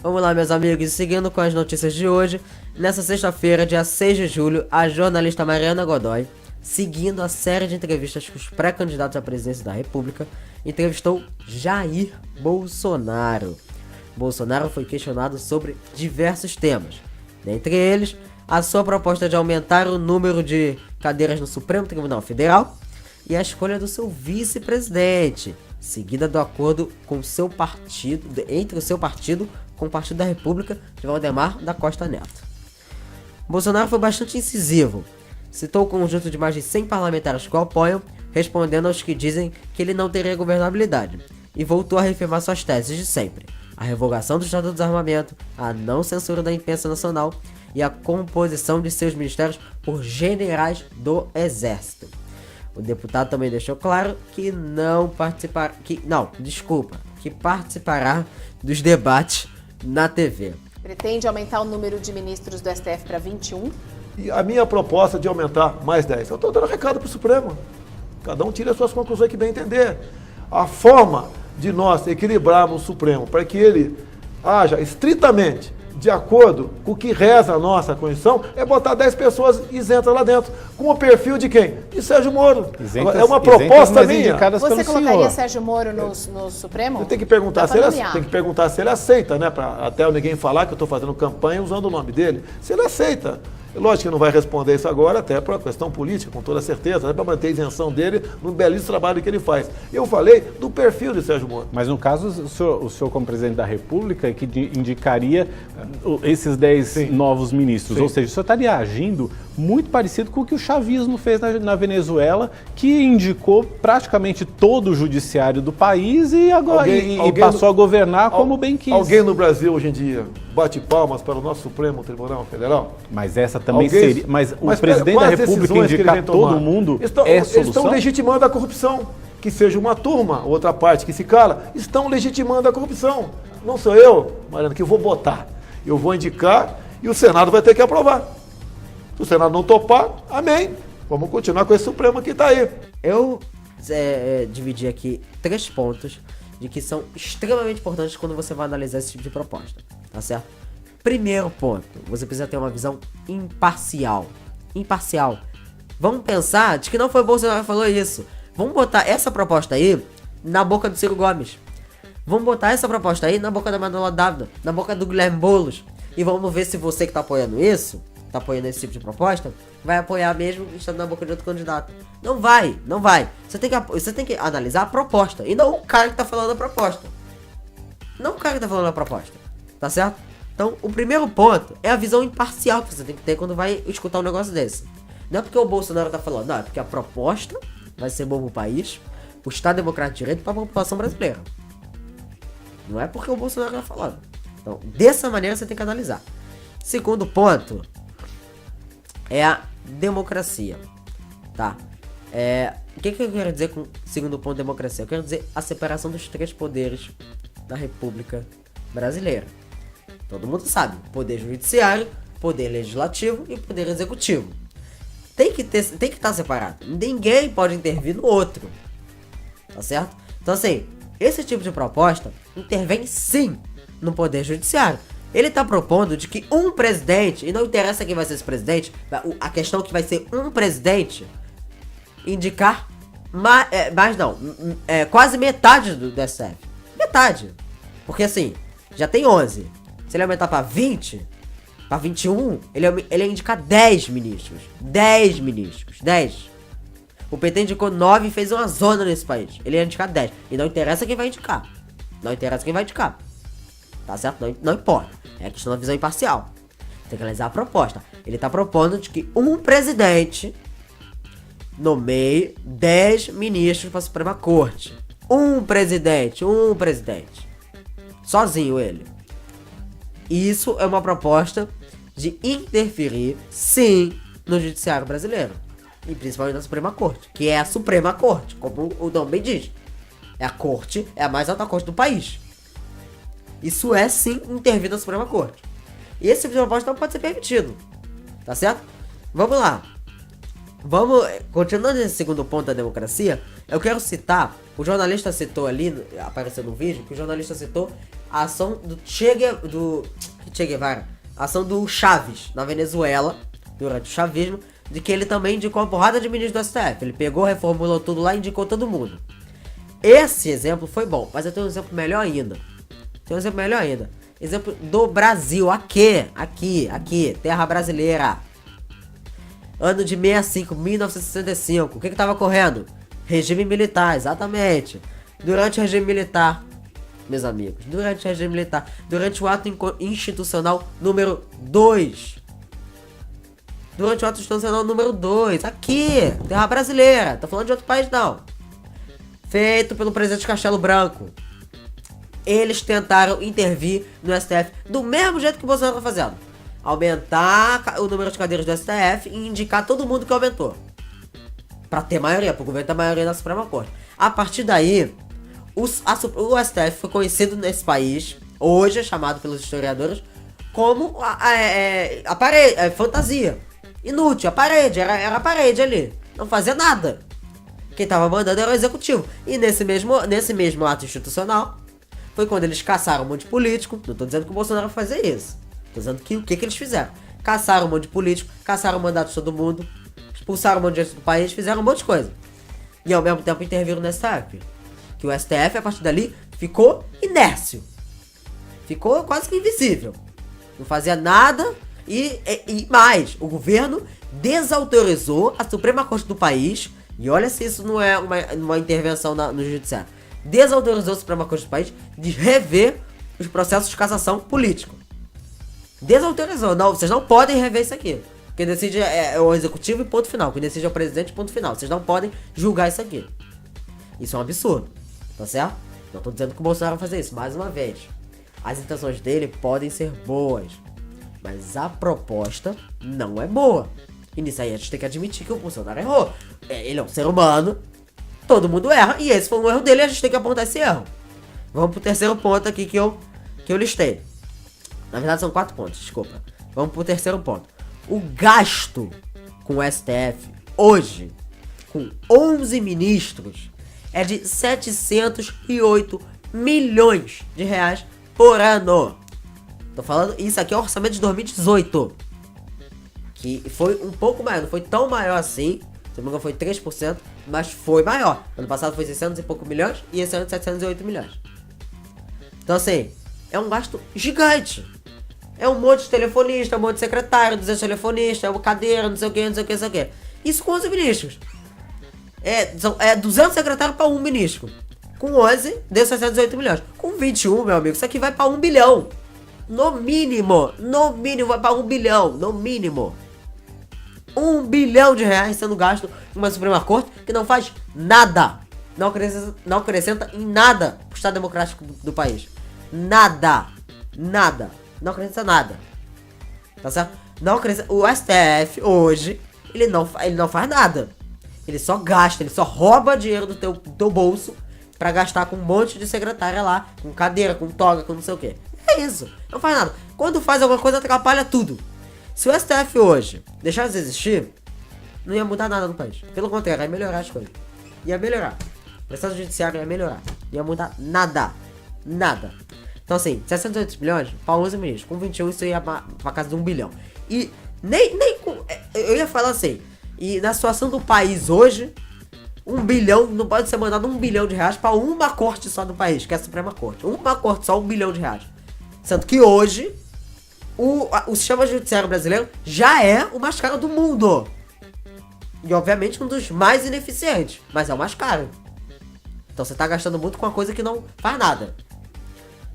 Vamos lá, meus amigos, seguindo com as notícias de hoje. Nessa sexta-feira, dia 6 de julho, a jornalista Mariana Godoy, seguindo a série de entrevistas com os pré-candidatos à presidência da República, entrevistou Jair Bolsonaro. Bolsonaro foi questionado sobre diversos temas, dentre eles, a sua proposta de aumentar o número de cadeiras no Supremo Tribunal Federal e a escolha do seu vice-presidente, seguida do acordo com seu partido, entre o seu partido com o Partido da República de Valdemar da Costa Neto. Bolsonaro foi bastante incisivo, citou o conjunto de mais de 100 parlamentares que o apoiam, respondendo aos que dizem que ele não teria governabilidade, e voltou a reafirmar suas teses de sempre: a revogação do Estado do Desarmamento, a não censura da imprensa nacional e a composição de seus ministérios por generais do Exército. O deputado também deixou claro que que participará dos debates na TV. Pretende aumentar o número de ministros do STF para 21? E a minha proposta de aumentar mais 10. Eu estou dando recado para o Supremo. Cada um tira as suas conclusões que bem entender. A forma de nós equilibrarmos o Supremo para que ele haja estritamente de acordo com o que reza a nossa Constituição é botar 10 pessoas isentas lá dentro. Com o perfil de quem? De Sérgio Moro. Isentas, é uma proposta minha. Você colocaria Sérgio Moro no Supremo? Tem que perguntar se ele aceita, né? Para até ninguém falar que eu estou fazendo campanha usando o nome dele. Se ele aceita. Lógico que não vai responder isso agora, até por uma questão política, com toda certeza, para manter a isenção dele no belíssimo trabalho que ele faz. Eu falei do perfil de Sérgio Moro. Mas no caso, o senhor como presidente da República, que indicaria esses 10 novos ministros, ou seja, o senhor estaria agindo muito parecido com o que o chavismo fez na Venezuela, que indicou praticamente todo o judiciário do país e agora passou a governar como bem quis. Alguém no Brasil hoje em dia bate palmas para o nosso Supremo Tribunal Federal? Mas essa também seria... Mas o presidente da República indicar todo mundo é solução? Eles estão legitimando a corrupção. Que seja uma turma, outra parte que se cala, estão legitimando a corrupção. Não sou eu, Mariana, que eu vou botar. Eu vou indicar e o Senado vai ter que aprovar. Se o Senado não topar, amém. Vamos continuar com esse Supremo que está aí. Eu dividi aqui 3 pontos de que são extremamente importantes quando você vai analisar esse tipo de proposta, tá certo? Primeiro ponto, você precisa ter uma visão imparcial. Imparcial. Vamos pensar de que não foi o Bolsonaro que falou isso. Vamos botar essa proposta aí na boca do Ciro Gomes. Vamos botar essa proposta aí na boca da Manuela Dávila, na boca do Guilherme Boulos. E vamos ver se você que tá apoiando isso, tá apoiando esse tipo de proposta, vai apoiar mesmo estando na boca de outro candidato. Não vai. Você tem que analisar a proposta e não o cara que tá falando a proposta. Tá certo? Então, o primeiro ponto é a visão imparcial que você tem que ter quando vai escutar um negócio desse. Não é porque o Bolsonaro tá falando, não, é porque a proposta vai ser bom pro país, pro Estado Democrático de Direito e pra população brasileira. Não é porque o Bolsonaro tá falando. Então, dessa maneira você tem que analisar. Segundo ponto é a democracia, tá? O que eu quero dizer com o segundo ponto, democracia? Eu quero dizer a separação dos 3 poderes da República Brasileira. Todo mundo sabe, poder judiciário, poder legislativo e poder executivo. Tem que estar separado. Ninguém pode intervir no outro, tá certo? Então assim, esse tipo de proposta intervém sim no poder judiciário. Ele tá propondo de que um presidente, e não interessa quem vai ser esse presidente, a questão é que vai ser um presidente indicar quase metade do STF. Metade. Porque assim, já tem 11. Se ele aumentar pra 20, pra 21, ele ia indicar 10 ministros. 10 ministros. 10. O PT indicou 9 e fez uma zona nesse país. Ele ia indicar 10. E não interessa quem vai indicar. Tá certo? Não importa. É questão da visão imparcial. Tem que analisar a proposta. Ele tá propondo de que um presidente nomeie 10 ministros pra Suprema Corte. Um presidente. Sozinho ele. Isso é uma proposta de interferir, sim, no judiciário brasileiro. E principalmente na Suprema Corte, que é a Suprema Corte, como o nome bem diz. É a mais alta corte do país. Isso é, sim, intervir na Suprema Corte. E esse tipo de proposta não pode ser permitido. Tá certo? Vamos lá. Continuando nesse segundo ponto da democracia, eu quero citar, o jornalista citou ali, apareceu no vídeo, que o jornalista citou a ação do Che Guevara, a ação do Chaves na Venezuela, durante o chavismo, de que ele também indicou uma porrada de ministros do STF. Ele pegou, reformulou tudo lá e indicou todo mundo. Esse exemplo foi bom, mas eu tenho um exemplo melhor ainda. Exemplo do Brasil, aqui, terra brasileira. Ano de 1965. O que tava correndo? Regime militar, exatamente. Durante o regime militar, meus amigos, durante o ato institucional número 2. Aqui, terra brasileira. Tô falando de outro país, não. Feito pelo presidente Castelo Branco. Eles tentaram intervir no STF do mesmo jeito que o Bolsonaro tá fazendo. Aumentar o número de cadeiras do STF e indicar todo mundo que aumentou. Pra ter maioria, pro governo ter maioria na Suprema Corte. A partir daí, o STF foi conhecido nesse país, hoje é chamado pelos historiadores, como a parede, fantasia. Inútil, a parede, era a parede ali. Não fazia nada. Quem tava mandando era o executivo. E nesse mesmo ato institucional, foi quando eles caçaram um monte de político. Não tô dizendo que o Bolsonaro vai fazer isso. Tô dizendo que o que eles fizeram. Caçaram um monte de político, caçaram o mandato de todo mundo, expulsaram um monte de gente do país, fizeram um monte de coisa. E ao mesmo tempo interviram no STF. Que o STF, a partir dali, ficou inércio. Ficou quase que invisível. Não fazia nada e mais. O governo desautorizou a Suprema Corte do país. E olha se isso não é uma intervenção no judiciário. Desautorizou a Suprema Corte do país de rever os processos de cassação político. Desautorizou. Não, vocês não podem rever isso aqui. Quem decide é o executivo e ponto final. Quem decide é o presidente e ponto final. Vocês não podem julgar isso aqui. Isso é um absurdo. Tá certo? Não tô dizendo que o Bolsonaro vai fazer isso. Mais uma vez. As intenções dele podem ser boas. Mas a proposta não é boa. E nisso aí a gente tem que admitir que o Bolsonaro errou. Ele é um ser humano. Todo mundo erra. E esse foi um erro dele e a gente tem que apontar esse erro. Vamos pro terceiro ponto aqui que eu listei. Na verdade são 4 pontos, desculpa. Vamos pro terceiro ponto. O gasto com o STF hoje, com 11 ministros, é de 708 milhões de reais por ano. Tô falando, isso aqui é o orçamento de 2018. Que foi um pouco maior, não foi tão maior assim. Se não me engano foi 3%, mas foi maior. Ano passado foi 600 e pouco milhões e esse ano 708 milhões. Então assim, é um gasto gigante. É um monte de telefonista, um monte de secretário, 200 telefonistas, uma cadeira, não sei o que. Isso com 11 ministros. É 200 secretários para um ministro. Com 11, deu 608 milhões. Com 21, meu amigo, isso aqui vai para 1 bilhão. No mínimo vai para 1 bilhão, no mínimo. 1 bilhão de reais sendo gasto em uma Suprema Corte que não faz nada. Não acrescenta em nada pro Estado Democrático do país. Nada. Não acrescenta nada. Tá certo? Não acrescenta. O STF hoje, ele não faz nada. Ele só gasta, ele só rouba dinheiro do teu bolso pra gastar com um monte de secretária lá, com cadeira, com toga, com não sei o que. É isso. Não faz nada. Quando faz alguma coisa, atrapalha tudo. Se o STF hoje deixasse de existir, não ia mudar nada no país. Pelo contrário, ia melhorar as coisas. Ia melhorar. O processo judiciário ia melhorar. Ia mudar nada. Então assim, 608 milhões para 11 ministros. Com 21 isso ia pra casa de 1 bilhão. E nem com... Eu ia falar assim, e na situação do país hoje, 1 bilhão, não pode ser mandado 1 bilhão de reais para uma corte só do país, que é a Suprema Corte. Uma corte só, 1 bilhão de reais. Sendo que hoje, o sistema judiciário brasileiro já é o mais caro do mundo. E obviamente um dos mais ineficientes, mas é o mais caro. Então você tá gastando muito com uma coisa que não faz nada.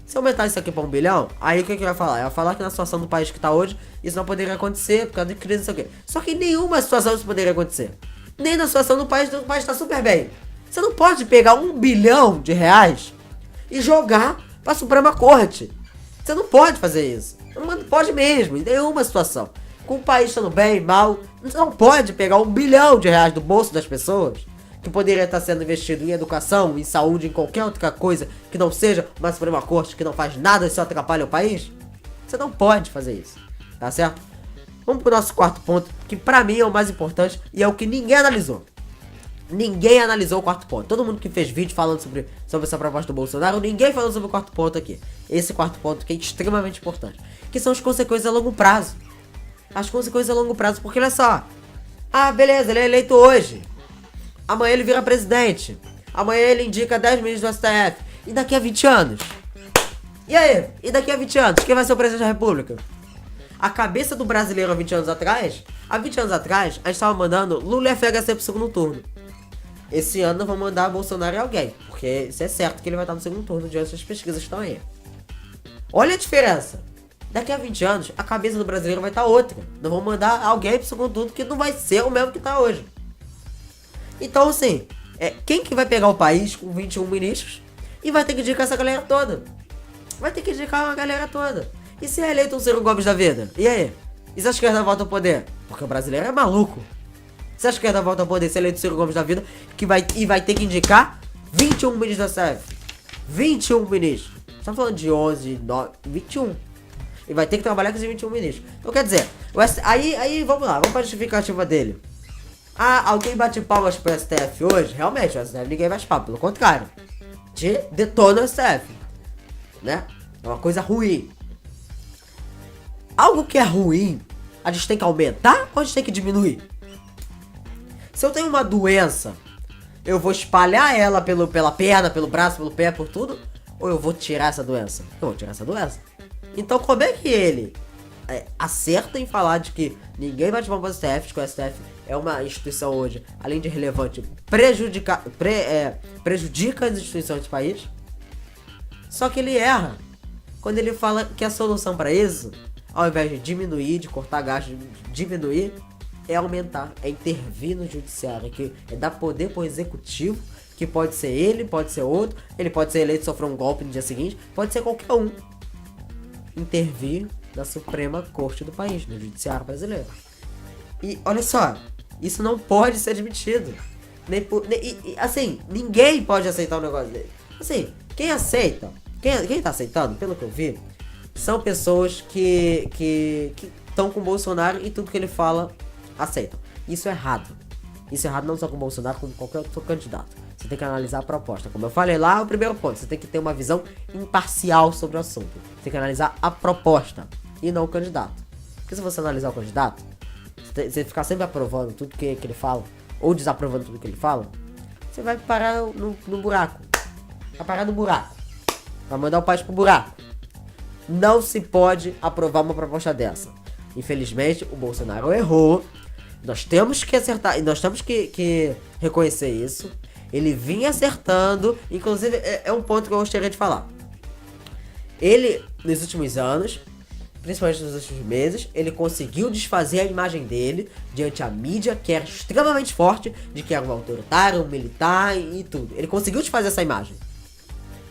Se aumentar isso aqui pra 1 bilhão, aí o que vai falar? Vai falar que na situação do país que tá hoje, isso não poderia acontecer, por causa de crise, não sei o quê. Só que em nenhuma situação isso poderia acontecer. Nem na situação do país tá super bem. Você não pode pegar 1 bilhão de reais e jogar pra Suprema Corte. Você não pode fazer isso. Não pode mesmo, em nenhuma situação. Com o país estando bem, mal, você não pode pegar 1 bilhão de reais do bolso das pessoas, que poderia estar sendo investido em educação, em saúde, em qualquer outra coisa que não seja uma Suprema Corte que não faz nada e só atrapalha o país. Você não pode fazer isso, tá certo? Vamos pro nosso quarto ponto, que pra mim é o mais importante e é o que ninguém analisou. ninguém analisou o quarto ponto. Todo mundo que fez vídeo falando sobre essa proposta do Bolsonaro, ninguém falou sobre o quarto ponto aqui. Esse quarto ponto que é extremamente importante. Que são as consequências a longo prazo. As consequências a longo prazo, porque olha só. Ah, beleza, ele é eleito hoje. Amanhã ele vira presidente. Amanhã ele indica 10 ministros do STF. E daqui a 20 anos? E aí? E daqui a 20 anos? Quem vai ser o presidente da República? A cabeça do brasileiro há 20 anos atrás, a gente tava mandando Lula e FHC pro segundo turno. Esse ano vão mandar Bolsonaro e alguém, porque isso é certo que ele vai estar no segundo turno diante das pesquisas que estão aí. Olha a diferença. Daqui a 20 anos, a cabeça do brasileiro vai estar outra. Não vão mandar alguém pro segundo turno que não vai ser o mesmo que tá hoje. Então, assim, quem que vai pegar o país com 21 ministros e vai ter que indicar essa galera toda? Vai ter que indicar uma galera toda. E se é eleito um Ciro Gomes da vida? E aí? E se a esquerda volta ao poder? Porque o brasileiro é maluco. Se a esquerda volta ao poder, se é eleito o Ciro Gomes da vida, vai ter que indicar 21 ministros da STF. 21 ministros. Estamos falando de 11, 9, 21. E vai ter que trabalhar com esses 21 ministros. Então quer dizer, aí vamos lá, vamos para a justificativa dele. Ah, alguém bate palmas pro STF hoje? Realmente, o STF ninguém bate palmas, pelo contrário. Detona o STF. Né? É uma coisa ruim. Algo que é ruim, a gente tem que aumentar ou a gente tem que diminuir? Se eu tenho uma doença, eu vou espalhar ela pela perna, pelo braço, pelo pé, por tudo? Ou eu vou tirar essa doença? Eu vou tirar essa doença. Então como é que ele acerta em falar de que ninguém vai tomar para o STF, que o STF é uma instituição hoje, além de relevante, prejudica as instituições do país? Só que ele erra quando ele fala que a solução para isso, ao invés de diminuir, de cortar gastos, de diminuir, é aumentar, é intervir no judiciário, que é dar poder pro executivo, que pode ser ele, pode ser outro, ele pode ser eleito e sofrer um golpe no dia seguinte, pode ser qualquer um. Intervir na Suprema Corte do país, no judiciário brasileiro. E olha só, isso não pode ser admitido. Assim, ninguém pode aceitar um negócio dele. Assim, quem aceita, quem tá aceitando, pelo que eu vi, são pessoas que estão com o Bolsonaro e tudo que ele fala aceitam. Isso é errado. Isso é errado não só com o Bolsonaro, como com qualquer outro candidato. Você tem que analisar a proposta. Como eu falei lá, o primeiro ponto, você tem que ter uma visão imparcial sobre o assunto. Você tem que analisar a proposta e não o candidato. Porque se você analisar o candidato, você ficar sempre aprovando tudo que ele fala, ou desaprovando tudo que ele fala, você vai parar no buraco. Vai parar no buraco. Vai mandar o país pro buraco. Não se pode aprovar uma proposta dessa. Infelizmente, o Bolsonaro errou. Nós temos que acertar, e nós temos que reconhecer isso. Ele vinha acertando, inclusive é um ponto que eu gostaria de falar. Ele, nos últimos anos, principalmente nos últimos meses, ele conseguiu desfazer a imagem dele diante a mídia, que era extremamente forte, de que era um autoritário, um militar e tudo. Ele conseguiu desfazer essa imagem.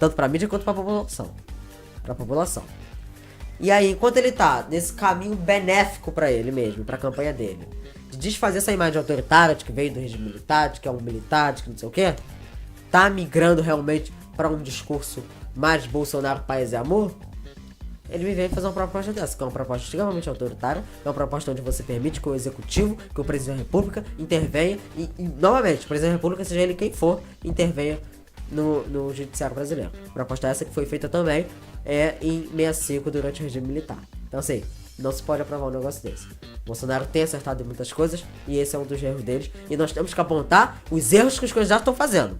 Tanto pra mídia quanto pra população. E aí, enquanto ele tá nesse caminho benéfico pra ele mesmo, pra campanha dele, de desfazer essa imagem autoritária, de que veio do regime militar, de que é um militar, de que não sei o que, tá migrando realmente pra um discurso mais Bolsonaro, paz e amor, ele vem fazer uma proposta dessa, que é uma proposta extremamente autoritária, é uma proposta onde você permite que o executivo, que o presidente da república intervenha, e novamente, o presidente da república, seja ele quem for, intervenha no judiciário brasileiro. A proposta essa que foi feita também em 65 durante o regime militar. Então assim, não se pode aprovar um negócio desse. Bolsonaro tem acertado em muitas coisas e esse é um dos erros deles. E nós temos que apontar os erros que os candidatos estão fazendo,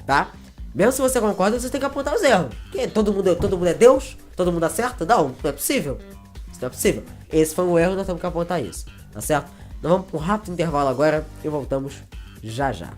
tá? Mesmo se você concorda, você tem que apontar os erros. Que todo mundo é Deus? Todo mundo acerta? Não é possível. Isso não é possível. Esse foi um erro, nós temos que apontar isso, tá certo? Nós vamos para um rápido intervalo agora e voltamos já já.